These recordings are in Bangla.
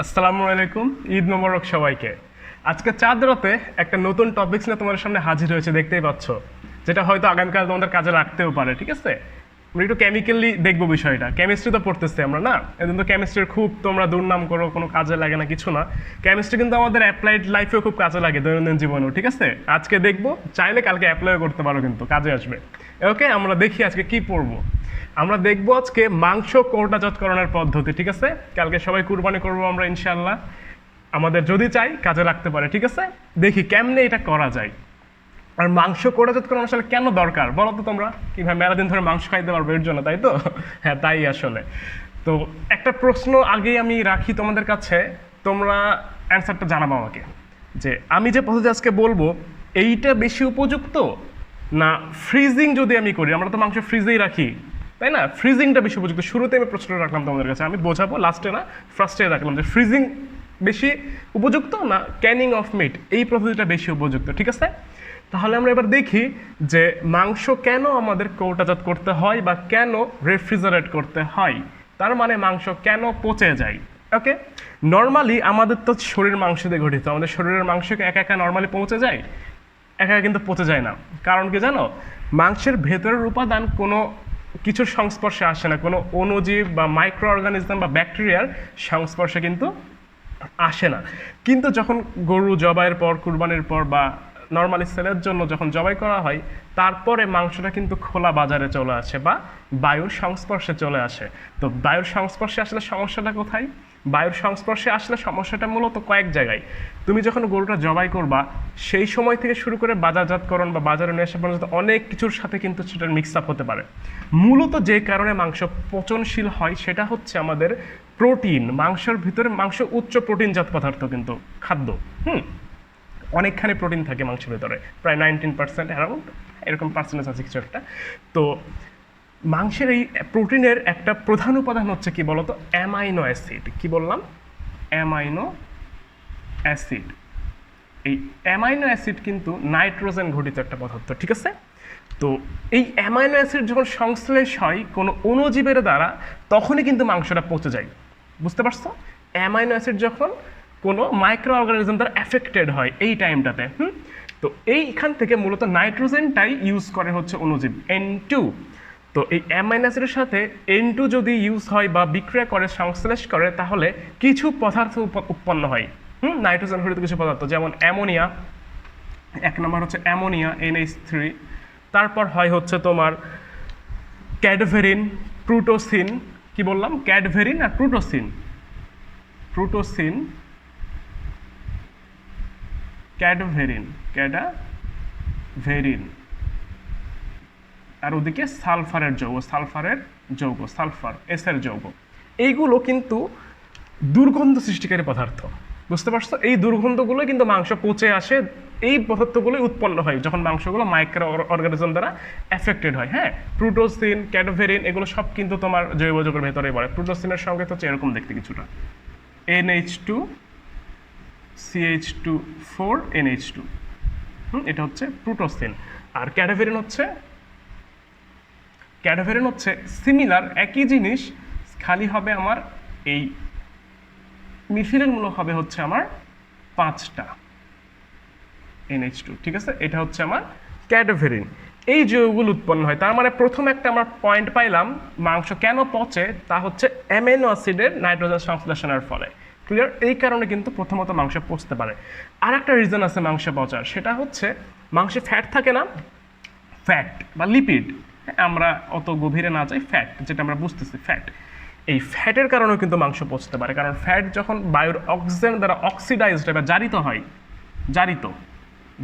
আসসালামু আলাইকুম, ঈদ মোবারক সবাইকে। আজকে চাঁদ রাতে একটা নতুন টপিকস নিয়ে তোমাদের সামনে হাজির হয়েছে, দেখতেই পাচ্ছ, যেটা হয়তো আগামীকাল তোমাদের কাজে লাগতেও পারে। ঠিক আছে, আমরা একটু কেমিক্যালি দেখবো বিষয়টা। কেমিস্ট্রি তো পড়তেছি আমরা, না? এদিন তো কেমিস্ট্রির খুব তোমরা দুর্নাম করো, কোনো কাজে লাগে না, কিছু না। কেমিস্ট্রি কিন্তু আমাদের অ্যাপ্লাইড লাইফেও খুব কাজে লাগে, দৈনন্দিন জীবনেও। ঠিক আছে, আজকে দেখবো, চাইলে কালকে অ্যাপ্লাই করতে পারো, কিন্তু কাজে আসবে। ওকে, আমরা দেখি আজকে কি পড়বো। আমরা দেখবো আজকে মাংস কৌটাজাতকরণের পদ্ধতি। ঠিক আছে, কালকে সবাই কুরবানি করবো আমরা ইনশাল্লাহ, আমাদের যদি চাই কাজে লাগতে পারে। ঠিক আছে, দেখি কেমনে এটা করা যায়। আর মাংস কৌটাজাতকরণ আসলে কেন দরকার বলো তো তোমরা? কি ভাই, মেলা দিন ধরে মাংস খাইতে পারবো এর জন্য, তাই তো? হ্যাঁ, তাই আসলে। তো একটা প্রশ্ন আগেই আমি রাখি তোমাদের কাছে, তোমরা অ্যান্সারটা জানাবো আমাকে, যে আমি যে পদ্ধতি আজকে বলবো এইটা বেশি উপযুক্ত, না ফ্রিজিং যদি আমি করি, আমরা তো মাংস ফ্রিজেই রাখি, তাই না? ফ্রিজিংটা বেশি উপযুক্ত। শুরুতে আমি প্রশ্নটা রাখলাম তোমাদের কাছে, আমি বোঝাবো লাস্টে না, ফার্স্টে রাখলাম যে ফ্রিজিং বেশি উপযুক্ত না ক্যানিং অফ মিট এই পদ্ধতিটা বেশি উপযুক্ত। ঠিক আছে, তাহলে আমরা এবার দেখি যে মাংস কেন আমাদের কৌটাজাত করতে হয় বা কেন রেফ্রিজারেট করতে হয়, তার মানে মাংস কেন পচে যায়। ওকে, নর্মালি আমাদের তো শরীর মাংস দিয়ে গঠিত, আমাদের শরীরের মাংসকে একা একা নর্মালি পৌঁছে যায়? একা কিন্তু পচে যায় না। কারণ কি জানো? মাংসের ভেতরের উপাদান কোনো কিছুর সংস্পর্শে আসে না, কোনো অণুজীব বা মাইক্রো অর্গানিজম বা ব্যাকটেরিয়ার সংস্পর্শে কিন্তু আসে না। কিন্তু যখন গরু জবাইয়ের পর, কুরবানির পর বা নর্মালি সেলের জন্য যখন জবাই করা হয়, তারপরে মাংসটা কিন্তু খোলা বাজারে চলে আসে বা বায়ুর সংস্পর্শে চলে আসে। তো বায়ুর সংস্পর্শে আসলে সমস্যাটা কোথায়? বায়ুর সংস্পর্শে আসলে সমস্যাটা মূলত কয়েক জায়গায়। তুমি যখন গরুটা জবাই করবা, সেই সময় থেকে শুরু করে বাজারজাতকরণ বা বাজারে নিয়ে আসা পর্যন্ত অনেক কিছুর সাথে কিন্তু সেটার মিক্স আপ হতে পারে। মূলত যে কারণে মাংস পচনশীল হয় সেটা হচ্ছে আমাদের প্রোটিন। মাংসের ভিতরে, মাংস উচ্চ প্রোটিনজাত পদার্থ কিন্তু খাদ্য। অনেকখানি প্রোটিন থাকে মাংসের ভিতরে, প্রায় 19% অ্যারাউন্ড, এরকম পার্সেন্টেজ আছে কিছু একটা। তো মাংসের এই প্রোটিনের একটা প্রধান উপাদান হচ্ছে কি বলতো? Amino acid. কি বললাম? Amino acid. এই অ্যামাইনো অ্যাসিড কিন্তু নাইট্রোজেন ঘটিত একটা পদার্থ। ঠিক আছে, তো এই অ্যামাইনো অ্যাসিড যখন সংশ্লেষ হয় কোনো অণুজীবের দ্বারা, তখনই কিন্তু মাংসটা পচে যায়। বুঝতে পারছো? অ্যামাইনো অ্যাসিড যখন কোনো মাইক্রো অর্গানিজম দ্বারা এফেক্টেড হয় এই টাইমটাতে, তো এইখান থেকে মূলত নাইট্রোজেনটাই ইউজ করে হচ্ছে অণুজীব N2। তো এই অ্যামাইনো অ্যাসিডের সাথে N2 যদি ইউজ হয় বা বিক্রিয়া করে, সংশ্লেষ করে, তাহলে কিছু পদার্থ উৎপন্ন হয়। নাইট্রোজেন ঘটিত কিছু পদার্থ, যেমন অ্যামোনিয়া। এক নম্বর হচ্ছে অ্যামোনিয়া, NH3। তারপর হয় হচ্ছে তোমার ক্যাডভেরিন, প্রুটোসিন। কি বললাম? ক্যাডভেরিন আর প্রুটোসিন। প্রুটোসিন, ক্যাডভেরিন, ক্যাডাভেরিন। আর ওদিকে সালফারের যৌগ, সালফার, এসের যৌগ। এইগুলো কিন্তু দুর্গন্ধ সৃষ্টিকারী পদার্থ। বুঝতে পারছো? এই দুর্গন্ধগুলো কিন্তু মাংস পচে আসে, এই পদার্থগুলোই উৎপন্ন হয় যখন মাংসগুলো মাইক্রো অর্গানিজম দ্বারা এফেক্টেড হয়। হ্যাঁ, প্রুটোসিন, ক্যাডভেরিন এগুলো সব কিন্তু তোমার জৈব যৌগের ভেতরেই পড়ে। প্রুটোসিনের সঙ্গে হচ্ছে এরকম দেখতে কিছুটা, NH2 CH2 4 NH2। এটা হচ্ছে প্রুটোসিন। আর ক্যাডভেরিন হচ্ছে সিমিলার, একই জিনিস, খালি হবে আমার এই মিথিলের হবে হচ্ছে আমার 5টা NH2। ঠিক আছে, এটা হচ্ছে আমার ক্যাডভেরিন। এই যৌগগুলো উৎপন্ন হয়। তার মানে প্রথম একটা আমরা পয়েন্ট পাইলাম, মাংস কেন পচে, তা হচ্ছে অ্যামিনো অ্যাসিডের নাইট্রোজেন সংশ্লেষণের ফলে। ক্লিয়ার? এই কারণে কিন্তু প্রথমত মাংস পচতে পারে। আর একটা রিজন আছে মাংস পচার, সেটা হচ্ছে মাংসে ফ্যাট থাকে না, ফ্যাট বা লিপিড। আমরা অত গভীরে না যাই, ফ্যাট যেটা আমরা বুঝতেছি, ফ্যাট। এই ফ্যাটের কারণেও কিন্তু মাংস পচতে পারে, কারণ ফ্যাট যখন বায়ুর অক্সিজেন দ্বারা অক্সিডাইজড বা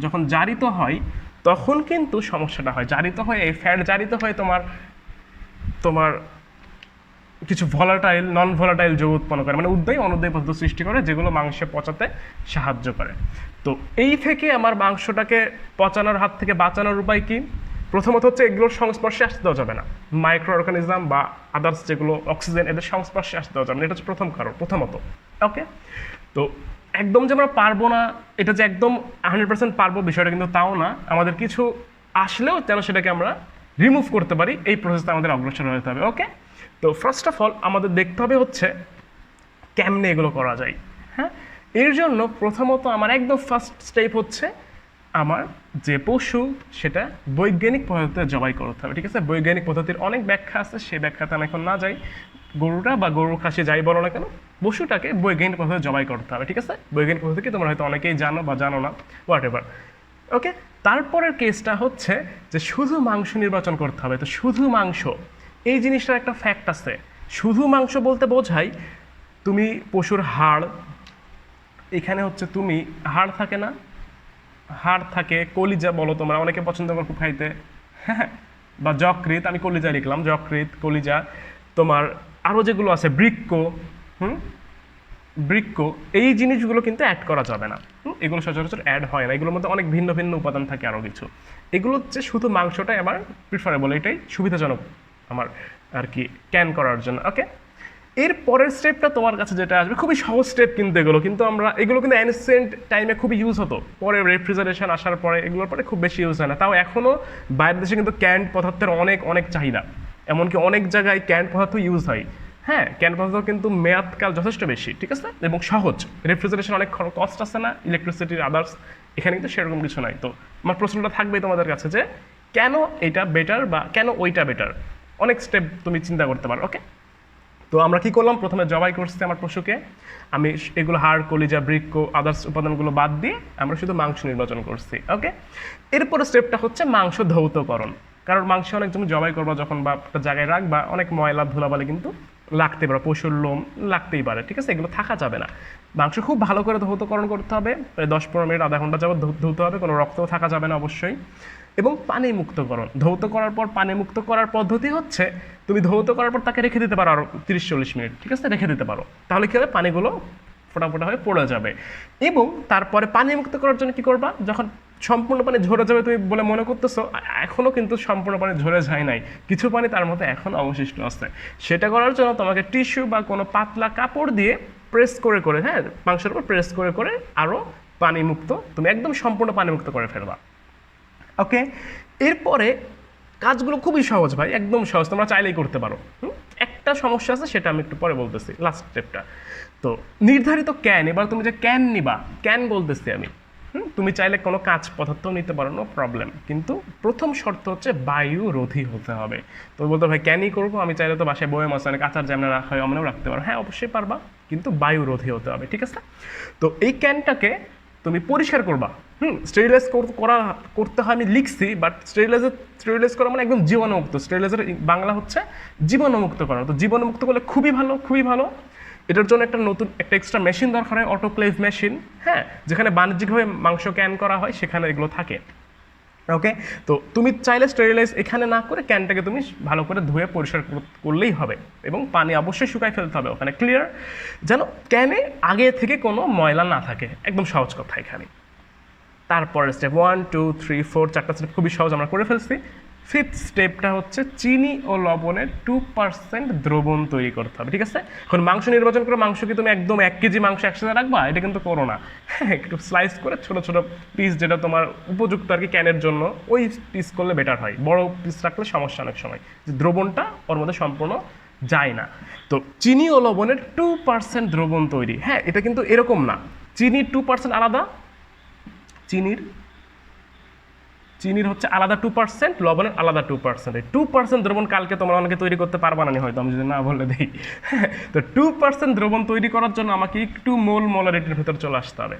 যখন জারিত হয় তখন কিন্তু সমস্যাটা হয়। এই ফ্যাট জারিত হয়ে তোমার কিছু ভলাটাইল, নন ভলাটাইল যৌগ উৎপন্ন করে, মানে উদ্বায়ী অনুদ্বায়ী পদার্থ সৃষ্টি করে, যেগুলো মাংসে পচাতে সাহায্য করে। তো এই থেকে আমার মাংসটাকে পচানোর হাত থেকে বাঁচানোর উপায় কি? প্রথমত হচ্ছে এগুলোর সংস্পর্শে আসতে দেওয়া যাবে না, মাইক্রো অর্গানিজম বা আদার্স যেগুলো অক্সিজেন, এদের সংস্পর্শে আসতে দেওয়া যাবে না। এটা হচ্ছে প্রথম কারণ, প্রথমত। ওকে, তো একদম যে আমরা পারবো না, এটা যে একদম 100% পারবো বিষয়টা কিন্তু তাও না। আমাদের কিছু আসলেও যেন সেটাকে আমরা রিমুভ করতে পারি, এই প্রসেসটা আমাদের অগ্রসর হতে হবে। ওকে, তো ফার্স্ট অফ অল আমাদের দেখতে হবে হচ্ছে কেমনে এগুলো করা যায়। হ্যাঁ, এর জন্য প্রথমত আমার একদম ফার্স্ট স্টেপ হচ্ছে আমার যে পশু সেটা বৈজ্ঞানিক পদ্ধতিতে জবাই করতে হবে। ঠিক আছে, বৈজ্ঞানিক পদ্ধতির অনেক ব্যাখ্যা আছে, সেই ব্যাখ্যাতে আমি এখন না যাই। গরুটা বা গরু খাসি যাই বলো না কেন, পশুটাকে বৈজ্ঞানিক পদ্ধতিতে জবাই করতে হবে। ঠিক আছে, বৈজ্ঞানিক পদ্ধতি কি তোমরা হয়তো অনেকেই জানো বা জানো না, হোয়াট এভার। ওকে, তারপরের কেসটা হচ্ছে যে শুধু মাংস নির্বাচন করতে হবে। তো শুধু মাংস এই জিনিসটার একটা ফ্যাক্ট আছে। শুধু মাংস বলতে বোঝাই তুমি পশুর হাড়, এখানে হচ্ছে তুমি হাড় থাকে না, হাড় থাকে, কলিজা বলো তোমরা, অনেকে পছন্দ করো খুব খাইতে, হ্যাঁ, বা যকৃৎ, আমি কলিজা লিখলাম, যকৃৎ, কলিজা, তোমার আরও যেগুলো আছে বৃক্ক, বৃক্ক, এই জিনিসগুলো কিন্তু অ্যাড করা যাবে না। এগুলো সচরাচর অ্যাড হয় না, এগুলোর মধ্যে অনেক ভিন্ন ভিন্ন উপাদান থাকে আরও কিছু। এগুলো হচ্ছে শুধু মাংসটাই আমার প্রিফারেবল, এটাই সুবিধাজনক আমার আর কি ক্যান করার জন্য। ওকে, এর পরের স্টেপটা তোমার কাছে যেটা আসবে খুবই সহজ স্টেপ, কিন্তু এগুলো কিন্তু এগুলো কিন্তু অ্যানসিয়েন্ট টাইমে খুবই ইউজ হতো, পরে রেফ্রিজারেশন আসার পরে এগুলোর পরে খুব বেশি ইউজ হয় না। তাও এখনও বাইরের দেশে কিন্তু ক্যান্ড পদার্থের অনেক অনেক চাহিদা, এমনকি অনেক জায়গায় ক্যান্ড পদার্থ ইউজ হয়। হ্যাঁ, ক্যান্ড পদার্থ কিন্তু মেয়াদকাল যথেষ্ট বেশি, ঠিক আছে, এবং সহজ। রেফ্রিজারেশন অনেক কস্ট আছে না, ইলেকট্রিসিটির আদার্স, এখানে কিন্তু সেরকম কিছু নাই। তো আমার প্রশ্নটা থাকবেই তোমাদের কাছে যে কেন এটা বেটার বা কেন ওইটা বেটার, অনেক স্টেপ তুমি চিন্তা করতে পারো। ওকে, তো আমরা কি করলাম, প্রথমে জবাই করছি আমার পশুকে, আমি এগুলো হাড়, কলিজা, বৃক্ক, আদার্স উপাদানগুলো বাদ দিয়ে আমরা শুধু মাংস নির্বাচন করছি। ওকে, এরপরে স্টেপটা হচ্ছে মাংস ধৌতকরণ। কারণ মাংস অনেক তুমি জবাই করবা যখন বা একটা জায়গায় রাখবা, অনেক ময়লা ধুলাবালি কিন্তু লাগতে পারে, পশুর লোম লাগতেই পারে, ঠিক আছে, এগুলো থাকা যাবে না। মাংস খুব ভালো করে ধৌতকরণ করতে হবে, প্রায় 10-15 মিনিট, আধা ঘন্টা যাবত ধুতে হবে, কোনো রক্তও থাকা যাবে না অবশ্যই। এবং পানি মুক্তকরণ, ধৌত করার পর পানি মুক্ত করার পদ্ধতি হচ্ছে তুমি ধৌত করার পর তাকে রেখে দিতে পারো আরও 30-40 মিনিট, ঠিক আছে, রেখে দিতে পারো, তাহলে কী হবে, পানিগুলো ফোটা হয়ে পড়ে যাবে। এবং তারপরে পানি মুক্ত করার জন্য কি করবা, যখন সম্পূর্ণ পানি ঝরে যাবে তুমি বলে মনে করতেছো, এখনও কিন্তু সম্পূর্ণ পানি ঝরে যায় নাই, কিছু পানি তার মধ্যে এখন অবশিষ্ট আছে। সেটা করার জন্য তোমাকে টিস্যু বা কোনো পাতলা কাপড় দিয়ে প্রেস করে করে, হ্যাঁ, মাংসের উপর প্রেস করে করে আরও পানি মুক্ত, তুমি একদম সম্পূর্ণ পানি মুক্ত করে ফেলবা। ওকে, এরপরে কাজগুলো খুবই সহজ ভাই, একদম সহজ, তোমরা চাইলেই করতে পারো। একটা সমস্যা আছে, সেটা আমি একটু পরে বলতেছি, লাস্ট স্টেপটা। তো নির্ধারিত ক্যান, এবার তুমি যে ক্যান নিবা, ক্যান বলতেছি আমি, তুমি চাইলে কোনো কাঁচ পদার্থ নিতে পারো, নো প্রবলেম, কিন্তু প্রথম শর্ত হচ্ছে বায়ু রোধী হতে হবে। তো বলতে ভাই ক্যানই করবো, আমি চাইলে তো বাসায় বয়ে মাছ অনেক আচার যেমন রাখা হয় অমনেও রাখতে পারো, হ্যাঁ অবশ্যই পারবা, কিন্তু বায়ু রোধী হতে হবে, ঠিক আছে। তো এই ক্যানটাকে তুমি পরিষ্কার করবা, স্টেরিলাইজ করতে হয় আমি লিখছি, বাট স্টেরিলাইজ করা মানে একদম জীবাণুমুক্ত, স্টেরিলাইজার বাংলা হচ্ছে জীবাণুমুক্ত করা। তো জীবাণুমুক্ত করলে খুবই ভালো, খুবই ভালো। এটার জন্য একটা এক্সট্রা মেশিন দরকার হয়, অটোক্লেভ মেশিন, হ্যাঁ, যেখানে বাণিজ্যিকভাবে মাংস ক্যান করা হয় সেখানে এগুলো থাকে। ওকে, তো তুমি চাইলে স্টেরিলাইজ এখানে না করে ক্যানটাকে তুমি ভালো করে ধুয়ে পরিষ্কার করলেই হবে, এবং পানি অবশ্যই শুকাই ফেলতে হবে ওখানে, ক্লিয়ার, যেন ক্যানে আগে থেকে কোনো ময়লা না থাকে, একদম সহজ কথা এখানে। তারপরে স্টেপ 1, 2, 3, 4, 4টা স্টেপ খুবই সহজ আমরা করে ফেলছি। 5th স্টেপটা হচ্ছে চিনি ও লবণের 2% দ্রবণ তৈরি করতে হবে, ঠিক আছে। এখন মাংস নির্বাচন করে, মাংস কি তুমি একদম 1 কেজি মাংস একসাথে রাখবা, এটা কিন্তু করো না, হ্যাঁ, একটু স্লাইস করে ছোট ছোট পিস, যেটা তোমার উপযুক্ত আর কি ক্যানের জন্য, ওই পিস করলে বেটার হয়। বড় পিস রাখলে সমস্যা অনেক সময়, যে দ্রবণটা ওর মধ্যে সম্পূর্ণ যায় না। তো চিনি ও লবণের 2% দ্রবণ তৈরি, হ্যাঁ, এটা কিন্তু এরকম না, চিনির 2% আলাদা, চিনির হচ্ছে আলাদা 2%, লবণের আলাদা 2%। এই 2% দ্রবণ কালকে তোমরা অনেকে তৈরি করতে পারবা না হয়তো, আমি যদি না বলে দিই। তো 2% দ্রবণ তৈরি করার জন্য আমাকে একটু মোলারিটির ভেতর চলে আসতে হবে।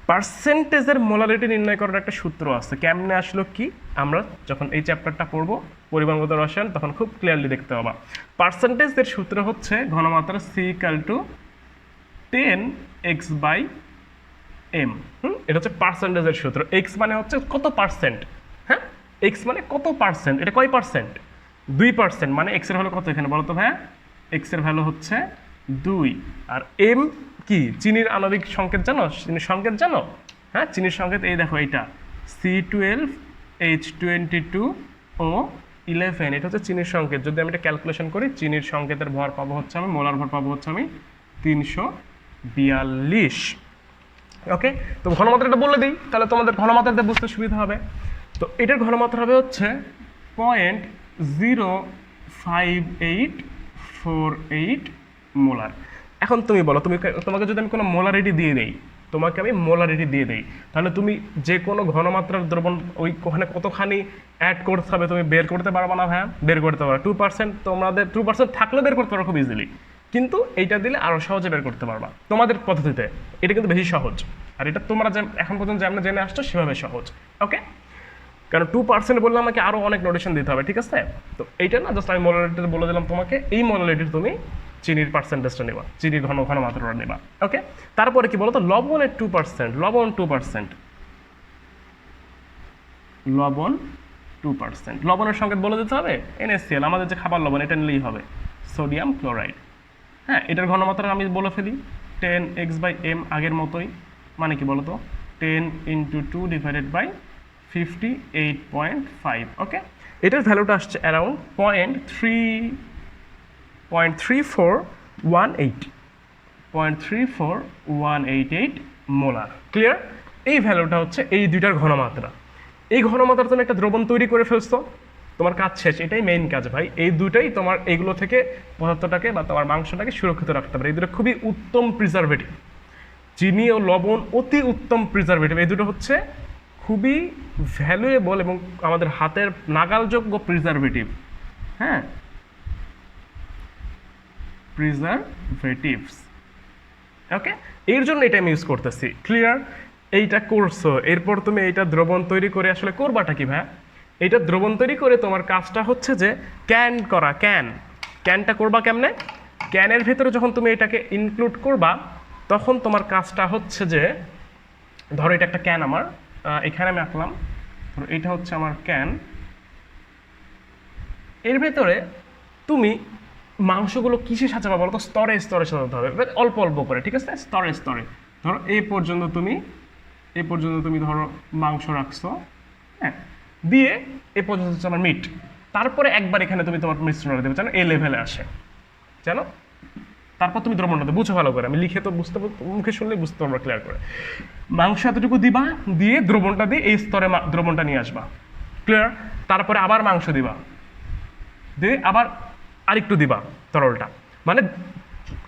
পার্সেন্টেজের মোলারিটি নির্ণয় করার একটা সূত্র আছে, কেমনে আসলো কি, আমরা যখন এই চ্যাপ্টারটা পড়বো পরিমাণগত রসায়ন, তখন খুব ক্লিয়ারলি দেখতে পাবা। পার্সেন্টেজের সূত্র হচ্ছে ঘনমাত্রা C=10x/m। এটা হচ্ছে পার্সেন্টেজের সূত্র। এক্স মানে হচ্ছে কত পার্সেন্ট, হ্যাঁ, এক্স মানে কত পার্সেন্ট, এটা কয় পার্সেন্ট, 2%, মানে এক্স এর ভ্যালু কত এখানে বলো তো ভাইয়া, এক্স এর ভ্যালু হচ্ছে 2। আর এম কি, চিনির আণবিক সংকেত জানো, চিনির সংকেত জানো, হ্যাঁ, চিনির সংকেত এই দেখো, এইটা C12H22O11, এটা হচ্ছে চিনির সংকেত। যদি আমি এটা ক্যালকুলেশন করি, চিনির সংকেতের ভর পাবো হচ্ছে আমি, মোলার ভর পাবো হচ্ছে আমি 342। ওকে, তো ঘনমাত্রাটা বলে দিই, তাহলে তোমাদের ঘনমাত্রাতে বুঝতে সুবিধা হবে। তো এটার ঘনমাত্রা হবে হচ্ছে 0.05848 মোলার। এখন তুমি বলো, তোমাকে যদি আমি কোনো মোলারিটি দিয়ে দেই, তোমাকে আমি মোলারিটি দিয়ে দেই, তাহলে তুমি যে কোনো ঘনমাত্রার দ্রবণ ওখানে কতখানি অ্যাড করতে হবে তুমি বের করতে পারবে না ভাইয়া? বের করতে পারো। 2% তোমাদের 2% থাকলে বের করতে পারো খুব ইজিলি, কিন্তু এইটা দিলে আরও সহজে বের করতে পারবা তোমাদের পদ্ধতিতে। এটা কিন্তু বেশি সহজ, আর এটা তোমরা এখন পর্যন্ত যেমন জেনে আসছো সেভাবে সহজ। ওকে, কারণ 2% বললে আমাকে আরও অনেক নোটেশন দিতে হবে, ঠিক আছে? তো এইটা না, জাস্ট আমি মোলারিটিতে বলে দিলাম তোমাকে, এই মোলারিটির তুমি চিনির পার্সেন্টেজটা নেবা, চিনির ঘনমাত্রাটা নেবা। ওকে, তারপরে কি বলতো, লবণের 2%, লবণ 2%, লবণ 2%, লবণের সংকেত বলে দিতে হবে NaCl, আমাদের যে খাবার লবণ, এটা নিলেই হবে, সোডিয়াম ক্লোরাইড। হ্যাঁ, এটার ঘনমাত্রা আমি বলে ফেলি 10x/m, আগের মতোই। মানে কি বলতো, 10 × 2 / 58.5। ওকে, এটার ভ্যালুটা আসছে অ্যারাউন্ড 0.34188 মোলার। ক্লিয়ার? এই ভ্যালুটা হচ্ছে এই দুইটার ঘনমাত্রা। এই ঘনমাত্রা তুমি একটা দ্রবণ তৈরি করে ফেলছো, তোমার কাজ শেষ। এটাই মেইন কাজ ভাই। এই দুটাই তোমার এইগুলো থেকে পদার্থটাকে বা তোমার মাংসটাকে সুরক্ষিত রাখতে পারে। এই দুটো খুবই উত্তম প্রিজারভেটিভ। চিনি ও লবণ অতি উত্তম প্রিজারভেটিভ। এই দুটো হচ্ছে খুবই ভ্যালুয়েবল এবং আমাদের হাতের নাগালযোগ্য প্রিজারভেটিভ। হ্যাঁ, প্রিজারভেটিভস। ওকে, এর জন্য এটা আমি ইউজ করতেছি। ক্লিয়ার? এইটা করছো, এরপর তুমি এইটা দ্রবণ তৈরি করে আসলে করবাটা কি ভাই? এইটা দ্রবণ তৈরি করে তোমার কাজটা হচ্ছে যে ক্যান করা। ক্যানটা করবা কেমনে? ক্যানের ভেতরে যখন তুমি এটাকে ইনক্লুড করবা, তখন তোমার কাজটা হচ্ছে যে, ধরো এটা একটা ক্যান আমার, এখানে আমি আঁকলাম, ধরো এটা হচ্ছে আমার ক্যান। এর ভেতরে তুমি মাংসগুলো কিসে সাজাবা বলো তো? স্তরে স্তরে সাজাতে হবে, অল্প অল্প করে, ঠিক আছে? স্তরে স্তরে। ধরো এই পর্যন্ত তুমি ধরো মাংস রাখছো, হ্যাঁ, দিয়ে এ পর্যন্ত হচ্ছে আমার মিট। তারপরে একবার এখানে তুমি তোমার মিশ্রণটা দেবে, যেন এই লেভেলে আসে, জানো? তারপর তুমি দ্রবণটা দেবে। বুঝো ভালো করে, আমি লিখে তো বুঝতে, মুখে শুনলে বুঝতে পারবো ক্লিয়ার করে। মাংস এতটুকু দিবা, দিয়ে দ্রবণটা দিয়ে এই স্তরে দ্রবণটা নিয়ে আসবা। ক্লিয়ার? তারপরে আবার মাংস দিবা, দিয়ে আবার আরেকটু দিবা তরলটা, মানে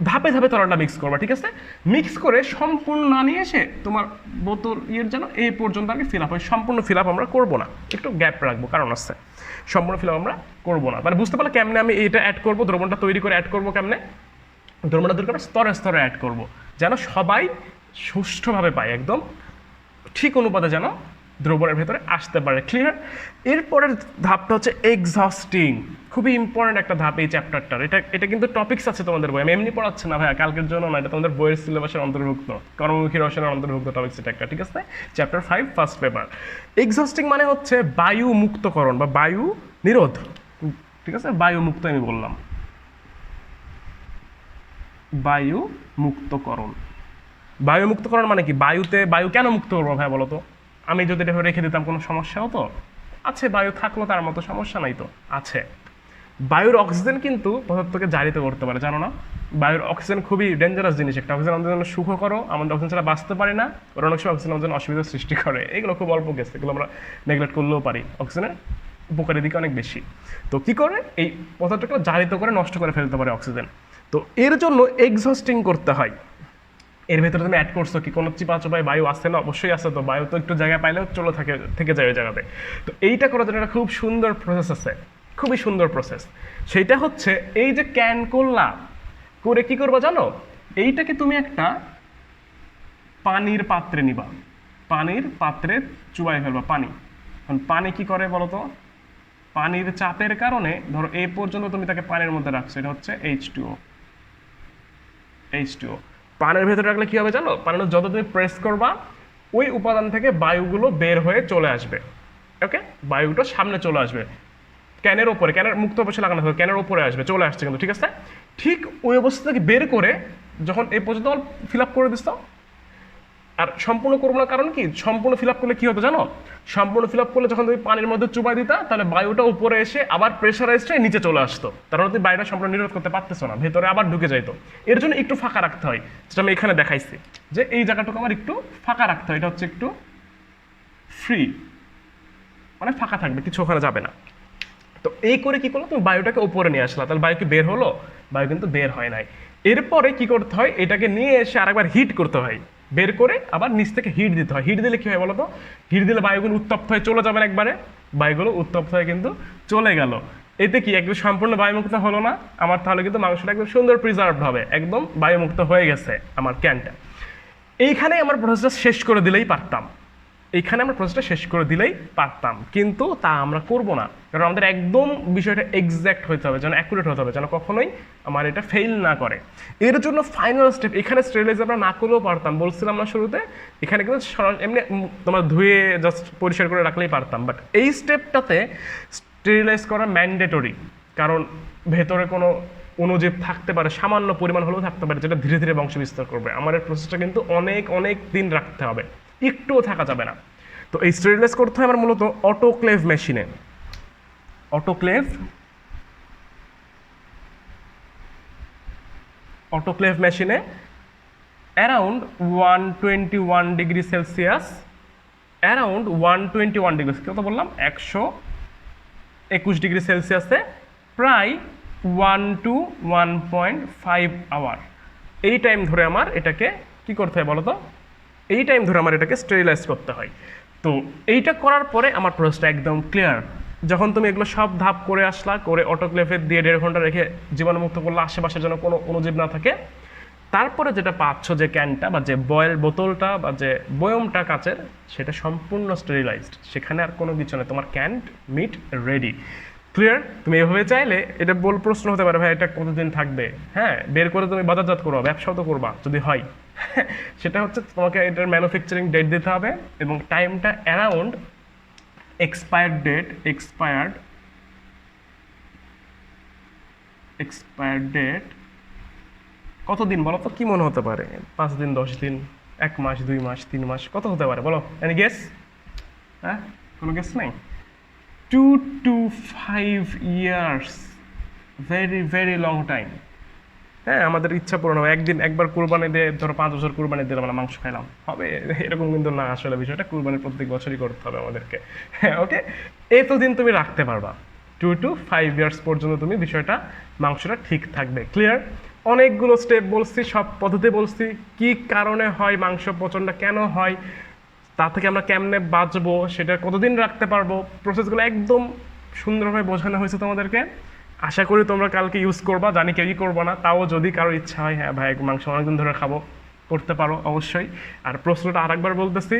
ধাপে ধাপে তরলটা মিক্স করবা, ঠিক আছে? মিক্স করে সম্পূর্ণ না নিয়ে এসে তোমার বোতল যেন এই পর্যন্ত আগে ফিল আপ হয়। সম্পূর্ণ ফিল আপ আমরা করবো না, একটু গ্যাপ রাখবো, কারণ আছে সম্পূর্ণ ফিল আপ আমরা করবো না। মানে বুঝতে পারলে কেমনে আমি এটা অ্যাড করবো, দ্রবণটা তৈরি করে অ্যাড করবো কেমনে? দ্রবণটা তৈরি করে স্তরে স্তরে অ্যাড করবো, যেন সবাই সুষ্ঠুভাবে পায়, একদম ঠিক অনুপাতে যেন দ্রবণের ভেতরে আসতে পারে। ক্লিয়ার? এরপরের ধাপটা হচ্ছে এক্সহস্টিং। খুবই ইম্পর্টেন্ট একটা ধাপ এই চ্যাপ্টারটার। এটা কিন্তু টপিক্স আছে তোমাদের বই, আমি এমনি পড়াচ্ছি না ভাইয়া, কালকের জন্য না, এটা তোমাদের বইয়ের সিলেবাসের অন্তর্ভুক্ত, কর্মমুখী রসায়নের অন্তর্ভুক্ত টপিক্স এটা একটা, ঠিক আছে? Chapter 5 first paper. এক্সহস্টিং মানে হচ্ছে বায়ু মুক্তকরণ বা বায়ু নিরোধ, ঠিক আছে? বায়ু মুক্ত আমি বললাম, বায়ু মুক্তকরণ। বায়ু মুক্তকরণ মানে কি? বায়ু কেন মুক্ত করবো ভাই বলো তো? আমি যদি এটা রেখে দিতাম কোনো সমস্যা হতো? আছে, বায়ু থাকলো, তার মতো সমস্যা নাই তো? আছে। বায়ুর অক্সিজেন কিন্তু পদার্থকে জারিত করতে পারে, জানো না? বায়ুর অক্সিজেন খুবই ডেঞ্জারাস জিনিস একটা। অক্সিজেন আমাদের জন্য সুখকর, আমাদের অক্সিজেন ছাড়া বাঁচতে পারি না, ওর অনেক সময় অক্সিজেন আমাদের জন্য অসুবিধার সৃষ্টি করে। এগুলো খুব অল্প কেস, এগুলো আমরা নেগলেক্ট করলেও পারি। অক্সিজেনের উপকারের দিকে অনেক বেশি। তো কি করে? এই পদার্থকে জারিত করে নষ্ট করে ফেলতে পারে অক্সিজেন। তো এর জন্য এক্সহস্টিং করতে হয়। এর ভেতরে তুমি অ্যাড করছো কি কোনো চিপাচোপায় বায়ু আসছে না? অবশ্যই আসছে। তো বায়ু তো একটু জায়গা পাইলেও চলে থেকে যায় ওই জায়গাতে। তো এইটা করার জন্য একটা খুব সুন্দর প্রসেস আছে, খুবই সুন্দর প্রসেস। সেইটা হচ্ছে এই যে ক্যান করলা, করে কি করবা জানো? এইটাকে তুমি একটা পানির পাত্রে নিবা, পানির পাত্রে চুবাই ফেলবা পানি। কারণ পানি কি করে বলো তো? পানির চাপের কারণে ধরো এই পর্যন্ত তুমি তাকে পানির মধ্যে রাখছো, এটা হচ্ছে H2O। পানির ভেতরে রাখলে কি হবে জানো? পানির যত তুমি প্রেস করবা, ওই উপাদান থেকে বায়ুগুলো বের হয়ে চলে আসবে। ওকে, বায়ুটা সামনে চলে আসবে ক্যানের ওপরে, ক্যানের মুক্ত অবশ্যই লাগানো হবে, ক্যানের ওপরে আসবে, চলে আসছে কিন্তু, ঠিক আছে? ঠিক ওই অবস্থা থেকে বের করে যখন এই পর্যন্ত ফিল আপ করে দিস, আর সম্পূর্ণ করবো না, কারণ কি? সম্পূর্ণ ফিল আপ করলে কি হতো জানো? সম্পূর্ণ ফিল আপ করলে যখন তুমি পানির মধ্যে চুবাই দিতা, তাহলে বায়ুটা উপরে এসে আবার প্রেশারাইজড হয়ে নিচে চলে আসতো। তার মানে তুমি বায়ুটা সম্পূর্ণ নিরোধ করতে পারতেছো না, ভেতরে আবার ঢুকে যাইতো। এর জন্য একটু ফাঁকা রাখতে হয়, যেটা আমি এখানে দেখাইছি, যে এই জায়গাটুকু আমার একটু ফাঁকা রাখতে হয়। এটা হচ্ছে একটু ফ্রি, মানে ফাঁকা থাকবে, কিছু ওখানে যাবে না। তো এই করে কি করলো? তুমি বায়ুটাকে উপরে নিয়ে আসলা, তাহলে বায়ু কি বের হলো? বায়ু কিন্তু বের হয় নাই। এরপরে কি করতে হয়, এটাকে নিয়ে এসে আরেকবার হিট করতে হয়, বের করে আবার নিচ থেকে হিট দিতে হয়। হিট দিলে কি হয় বলো তো, হিট দিলে বায়ুগুলো উত্তপ্ত হয়ে চলে যাবে একবারে, বায়ুগুলো উত্তপ্ত হয়ে কিন্তু চলে গেল। এতে কি একদম সম্পূর্ণ বায়ুমুক্ত হলো না আমার, তাহলে কিন্তু মাংসটা একদম সুন্দর প্রিজার্ভড হবে, একদম বায়ুমুক্ত হয়ে গেছে আমার ক্যানটা। এইখানে আমার প্রসেসটা শেষ করে দিলেই পারতাম, এইখানে আমরা প্রসেসটা শেষ করে দিলেই পারতাম, কিন্তু তা আমরা করব না, কারণ আমাদের একদম বিষয়টা এক্স্যাক্ট হতে হবে, যেন অ্যাকুরেট হতে হবে, যেন কখনোই আমার এটা ফেল না করে। এর জন্য ফাইনাল স্টেপ, এখানে স্টেরিলাইজ আমরা না করলেও পারতাম, বলছিলাম না শুরুতে, এখানে কিন্তু এমনি তোমার ধুয়ে জাস্ট পরিষ্কার করে রাখলেই পারতাম, বাট এই স্টেপটাতে স্টেরিলাইজ করা ম্যান্ডেটরি, কারণ ভেতরে কোনো অণুজীব থাকতে পারে, সামান্য পরিমাণ হলেও থাকতে পারে, যেটা ধীরে ধীরে বংশ বিস্তার করবে। আমার এই প্রসেসটা কিন্তু অনেক অনেক দিন রাখতে হবে, একটুও থাকা যাবে না। তো এই স্টেরিলাইজ করতে হয় আমার মূলত অটোক্লেভ মেশিনে। অটোক্লেভ মেশিনে around 121 degree Celsius, around 121 degree, কত বললাম, 121 ডিগ্রি সেলসিয়াসে প্রায় 1 to 1.5 আওয়ার, এই টাইম ধরে আমার এটাকে কি করতে হয় বলো তো, এই টাইম ধরে আমার এটাকে স্টেরিলাইজ করতে হয়। তো এইটা করার পরে আমার প্রসেসটা একদম ক্লিয়ার। যখন তুমি এগুলো সব ধাপ করে আসলা, করে অটোক্লেভে দিয়ে 1.5 ঘন্টা রেখে জীবাণুমুক্ত করলে, আশেপাশে যেন কোনো অণুজীব না থাকে, তারপরে যেটা পাচ্ছ যে ক্যানটা বা যে বয়েল বোতলটা বা যে বয়মটা কাচের, সেটা সম্পূর্ণ স্টেরিলাইজড, সেখানে আর কোনো কিছু নেই, তোমার ক্যান্ড মিট রেডি। ক্লিয়ার? তুমি এভাবে চাইলে, এটা প্রশ্ন হতে পারে ভাই এটা কতদিন থাকবে, হ্যাঁ বের করে তুমি বাজারজাত করবা, ব্যবসাও তো করবা যদি হয়। সেটা হচ্ছে তোমাকে এটার ম্যানুফ্যাকচারিং ডেট দিতে হবে এবং টাইমটা অ্যারাউন্ড এক্সপায়ার ডেট কতদিন বলো তো, কি মনে হতে পারে? 5 দিন, 10 দিন, 1 মাস, 2 মাস, 3 মাস, কত হতে পারে বলো? Any guess? হ্যাঁ, কোনো গেস নেই? 2 to 5 years, very very long time. হ্যাঁ, আমাদের ইচ্ছা পূরণ হবে, একদিন একবার কুরবানি দিয়ে ধরো 5 বছর কুরবানি দিলাম না, মাংস খাইলাম, হবে এরকম কিন্তু না, আসলে বিষয়টা কুরবানি প্রত্যেক বছরই করতে হবে আমাদেরকে। হ্যাঁ, ওকে, এতদিন তুমি রাখতে পারবা, 2 to 5 ইয়ার্স পর্যন্ত তুমি বিষয়টা, মাংসটা ঠিক থাকবে। ক্লিয়ার? অনেকগুলো স্টেপ বলছি, সব পদ্ধতি বলছি, কি কারণে হয় মাংস পচনটা, কেন হয়, তা থেকে আমরা কেমনে বাঁচবো, সেটা কতদিন রাখতে পারবো, প্রসেসগুলো একদম সুন্দরভাবে বোঝানো হয়েছে তোমাদেরকে। আশা করি তোমরা কালকে ইউজ করবা, জানি কেউই করবো না, তাও যদি কারো ইচ্ছা হয়, হ্যাঁ ভাই মাংস অনেকদিন ধরে খাবো, করতে পারো অবশ্যই। আর প্রশ্নটা আরেকবার বলতেছি,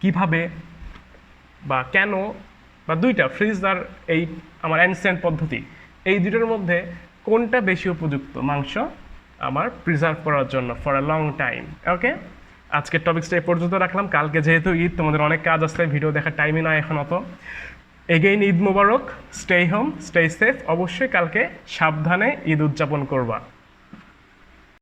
কিভাবে বা কেন, বা দুইটা ফ্রিজ আর এই আমার অ্যানসেন্ট পদ্ধতি, এই দুটোর মধ্যে কোনটা বেশি উপযুক্ত মাংস আমার প্রিজার্ভ করার জন্য ফর আ লং টাইম? ওকে, আজকের টপিক্সটা এই পর্যন্ত রাখলাম। কালকে যেহেতু ঈদ, তোমাদের অনেক কাজ আছে, ভিডিও দেখার টাইমই নয় এখন অত। এগেইন ঈদ মোবারক, স্টে হোম, স্টে সেফ, অবশ্যই কালকে সাবধানে ঈদ উদযাপন করবা।